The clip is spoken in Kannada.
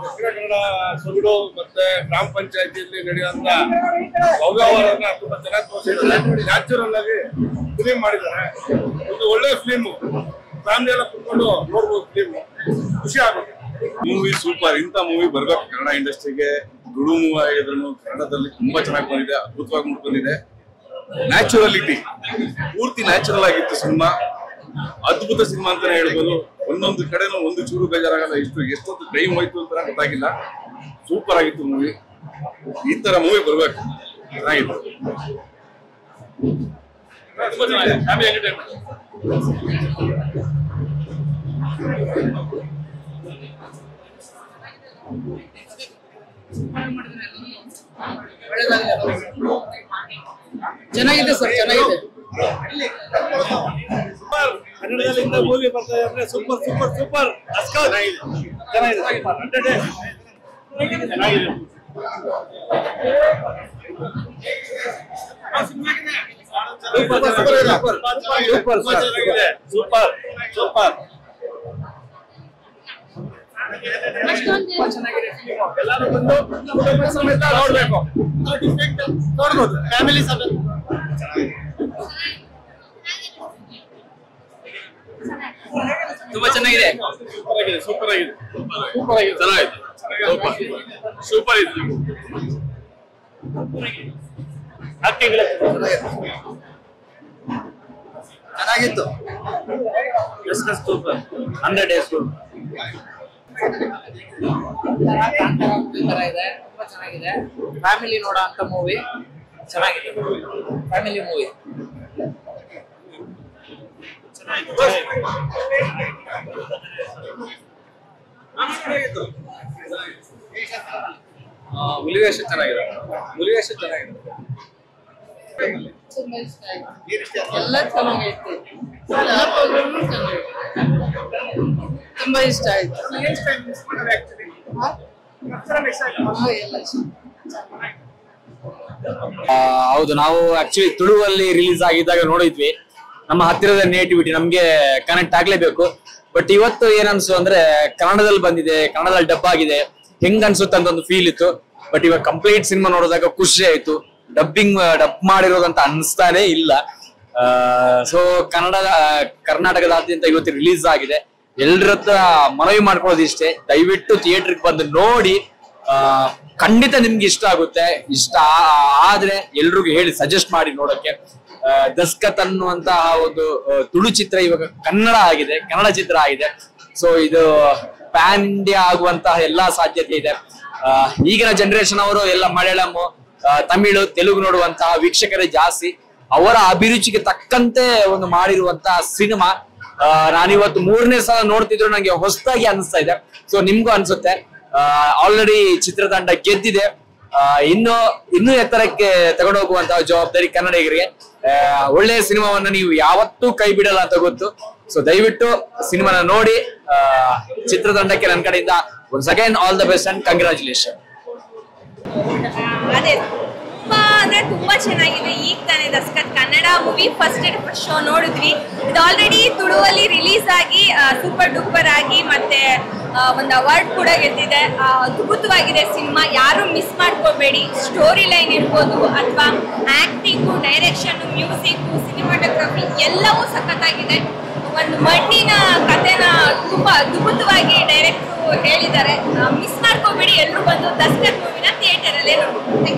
ದಕ್ಷಿಣ ಕನ್ನಡ ಸೊಗಡು ಮತ್ತೆ ಗ್ರಾಮ ಪಂಚಾಯತಿಯಲ್ಲಿ ನಡೆಯುವಂತ ಅವ್ಯವಹಾರವನ್ನ ತುಂಬಾ ಚೆನ್ನಾಗಿ ತೋರಿಸಿದ್ದಾರೆ. ನ್ಯಾಚುರಲ್ ಆಗಿ ಫಿಲಿಂ ಮಾಡಿದ್ದಾರೆ. ಒಂದು ಒಳ್ಳೆ ಫಿಲಿಮ್, ಫ್ಯಾಮಿಲಿ ಎಲ್ಲ ಕುತ್ಕೊಂಡು ನೋಡ್ಬೋದು. ಫಿಲಿಮ್ ಖುಷಿ ಆಗುತ್ತೆ. Movie super. ಇಂಥ ಮೂವಿ ಬರ್ಬೇಕು ಕನ್ನಡ ಇಂಡಸ್ಟ್ರಿಗೆ. ತುಳು ಮೂವಿ ಆಗಿದ್ರು ಕನ್ನಡದಲ್ಲಿ ತುಂಬಾ ಚೆನ್ನಾಗಿ ಬಂದಿದೆ, ಅದ್ಭುತವಾಗಿ ಮೂಡ್ಕೊಂಡಿದೆ. ನ್ಯಾಚುರಲಿಟಿ ಪೂರ್ತಿ ನ್ಯಾಚುರಲ್ ಆಗಿತ್ತು ಸಿನಿಮಾ. ಅದ್ಭುತ ಸಿನಿಮಾ ಅಂತಾನೆ ಹೇಳ್ಬೋದು. ಒಂದೊಂದು ಕಡೆನೂ ಒಂದು ಚೂರು ಬೇಜಾರಾಗಲ್ಲ. ಎಷ್ಟೊತ್ತು ಟೈಮ್ ಹೋಯ್ತು ಅಂತ ಗೊತ್ತಾಗಿಲ್ಲ. ಸೂಪರ್ ಆಗಿತ್ತು ಮೂವಿ. ಈ ತರ ಮೂವಿ ಬರ್ಬೇಕು. ಚೆನ್ನಾಗಿತ್ತು. ತುಂಬಾ ಚೆನ್ನಾಗಿದೆ. Family entertainment. ಚೆನ್ನಾಗಿದೆ ಸರ್, ಚೆನ್ನಾಗಿದೆ. ಕನ್ನಡದಲ್ಲಿಂದ ಮೂವಿ ಬರ್ತಾ ಇದೆ ಅಂದ್ರೆ ಸೂಪರ್ ಸೂಪರ್ ಸೂಪರ್. ಚೆನ್ನಾಗಿದೆ. ಸೂಪರ್. ಎಲ್ಲರೂ ಬಂದು ಕುಟುಂಬ ಸಮೇತ ನೋಡ್ಬೇಕು. ನೋಡ್ಬೋದು ಫ್ಯಾಮಿಲಿ ಸಮೇತ. ತುಂಬಾ ಚೆನ್ನಾಗಿದೆ. ಸೂಪರ್ ಆಗಿದೆ. ಚೆನ್ನಾಗಿತ್ತು. ಸೂಪರ್ ಇತ್ತು. ಚೆನ್ನಾಗಿತ್ತು. 100 days ಇದೆ, ತುಂಬಾ ಚೆನ್ನಾಗಿದೆ. ಫ್ಯಾಮಿಲಿ ನೋಡೋ ಅಂತ ಮೂವಿ. ಚೆನ್ನಾಗಿದೆ. Family movie. ಹುಲಿವೇಷ ಚೆನ್ನಾಗಿದೆ. ತುಂಬಾ ಇಷ್ಟ ಆಯ್ತು. ಎಲ್ಲ ಚೆನ್ನಾಗೈತೆ. ಎಲ್ಲ ಪ್ರೋಗ್ರಾಮ್ ಚೆನ್ನಾಗಿದೆ. ತುಂಬಾ ಇಷ್ಟ ಆಯ್ತು. ಹೌದು, ನಾವು ಆಕ್ಚುಲಿ ತುಳುವಲ್ಲಿ ರಿಲೀಸ್ ಆಗಿದ್ದಾಗ ನೋಡಿದ್ವಿ. ನಮ್ಮ ಹತ್ತಿರದ ನೇಟಿವಿಟಿ ನಮ್ಗೆ ಕನೆಕ್ಟ್ ಆಗ್ಲೇಬೇಕು. ಬಟ್ ಇವತ್ತು ಏನನ್ಸು ಅಂದ್ರೆ ಕನ್ನಡದಲ್ಲಿ ಬಂದಿದೆ, ಕನ್ನಡದಲ್ಲಿ ಡಬ್ ಆಗಿದೆ, ಹೆಂಗ್ ಅನ್ಸುತ್ತೆ ಅಂತ ಒಂದು ಫೀಲ್ ಇತ್ತು. ಬಟ್ ಇವಾಗ ಕಂಪ್ಲೀಟ್ ಸಿನಿಮಾ ನೋಡಿದಾಗ ಖುಷಿ ಆಯ್ತು. ಡಬ್ ಮಾಡಿರೋದಂತ ಅನ್ಸ್ತಾನೆ ಇಲ್ಲ. ಸೊ ಕರ್ನಾಟಕದಾದ್ಯಂತ ಇವತ್ತು ರಿಲೀಸ್ ಆಗಿದೆ. ಎಲ್ರ ಹತ್ರ ಮನವಿ ಮಾಡ್ಕೊಳ್ಳೋದು ಇಷ್ಟೇ, ದಯವಿಟ್ಟು ಥಿಯೇಟರ್ಗೆ ಬಂದು ನೋಡಿ. ಖಂಡಿತ ನಿಮ್ಗೆ ಇಷ್ಟ ಆಗುತ್ತೆ. ಇಷ್ಟ ಆದ್ರೆ ಎಲ್ರಿಗೂ ಹೇಳಿ ಸಜೆಸ್ಟ್ ಮಾಡಿ ನೋಡಕ್ಕೆ. ದಸ್ಕತ್ ಅನ್ನುವಂತಹ ಒಂದು ತುಳು ಚಿತ್ರ ಇವಾಗ ಕನ್ನಡ ಚಿತ್ರ ಆಗಿದೆ. ಸೊ ಇದು ಪ್ಯಾನ್ ಇಂಡಿಯಾ ಆಗುವಂತಹ ಎಲ್ಲಾ ಸಾಧ್ಯತೆ ಇದೆ. ಈಗಿನ ಜನರೇಷನ್ ಅವರು ಎಲ್ಲ ಮಲಯಾಳಂ, ತಮಿಳು, ತೆಲುಗು ನೋಡುವಂತಹ ವೀಕ್ಷಕರೇ ಜಾಸ್ತಿ. ಅವರ ಅಭಿರುಚಿಗೆ ತಕ್ಕಂತೆ ಒಂದು ಮಾಡಿರುವಂತಹ ಸಿನಿಮಾ. ನಾನಿವತ್ತು 3ನೇ ಸಲ ನೋಡ್ತಿದ್ರು ನಂಗೆ ಹೊಸದಾಗಿ ಅನಿಸ್ತಾ ಇದೆ. ಸೊ ನಿಮ್ಗೂ ಅನ್ಸುತ್ತೆ. ಆಲ್ರೆಡಿ ಚಿತ್ರತಂಡ ಗೆದ್ದಿದೆ. ಇನ್ನೂ ಎತ್ತರಕ್ಕೆ ತಗೊಂಡೋಗುವಂತಹ ಜವಾಬ್ದಾರಿ ಕನ್ನಡಿಗರಿಗೆ. ಒಳ್ಳೆಯ ಸಿನಿಮಾವನ್ನ ನೀವು ಯಾವತ್ತೂ ಕೈ ಬಿಡಲ್ಲ ಅಂತ ಗೊತ್ತು. ಸೊ ದಯವಿಟ್ಟು ಸಿನಿಮಾನ ನೋಡಿ. ಚಿತ್ರತಂಡಕ್ಕೆ ನನ್ನ ಕಡೆಯಿಂದ once again all the best and congratulations. ಅದೇ ತುಂಬಾ ಚೆನ್ನಾಗಿದೆ. ಈಗ ತಾನೇ Daskat Kannada movie first show ನೋಡಿದ್ವಿ. ಇದು ಆಲ್ರೆಡಿ ತುಳುವಲ್ಲಿ ರಿಲೀಸ್ ಆಗಿ ಸೂಪರ್ ಡೂಪರ್ ಆಗಿ ಮತ್ತೆ ಒಂದು ಅವಾರ್ಡ್ ಕೂಡ ಗೆದ್ದಿದೆ. ಅದ್ಭುತವಾಗಿದೆ ಸಿನಿಮಾ. ಯಾರು ಮಿಸ್ ಮಾಡ್ಕೋಬೇಡಿ. ಸ್ಟೋರಿ ಲೈನ್ ಇರ್ಬೋದು ಅಥವಾ ಆಕ್ಟಿಂಗು, ಡೈರೆಕ್ಷನ್, ಮ್ಯೂಸಿಕ್, ಸಿನಿಮಾಟೋಗ್ರಫಿ ಎಲ್ಲವೂ ಸಖತ್ತಾಗಿದೆ. ಒಂದು ಮಣ್ಣಿನ ಕಥೆನ ತುಂಬಾ ಅದ್ಭುತವಾಗಿ ಡೈರೆಕ್ಟ್ರು ಹೇಳಿದ್ದಾರೆ. ಮಿಸ್ ಮಾಡ್ಕೋಬೇಡಿ. ಎಲ್ಲರೂ ಬಂದು ದಸ್ಕತ್ ಮೂವಿನ ಥಿಯೇಟರ್ ಅಲ್ಲೇ ನೋಡಿ.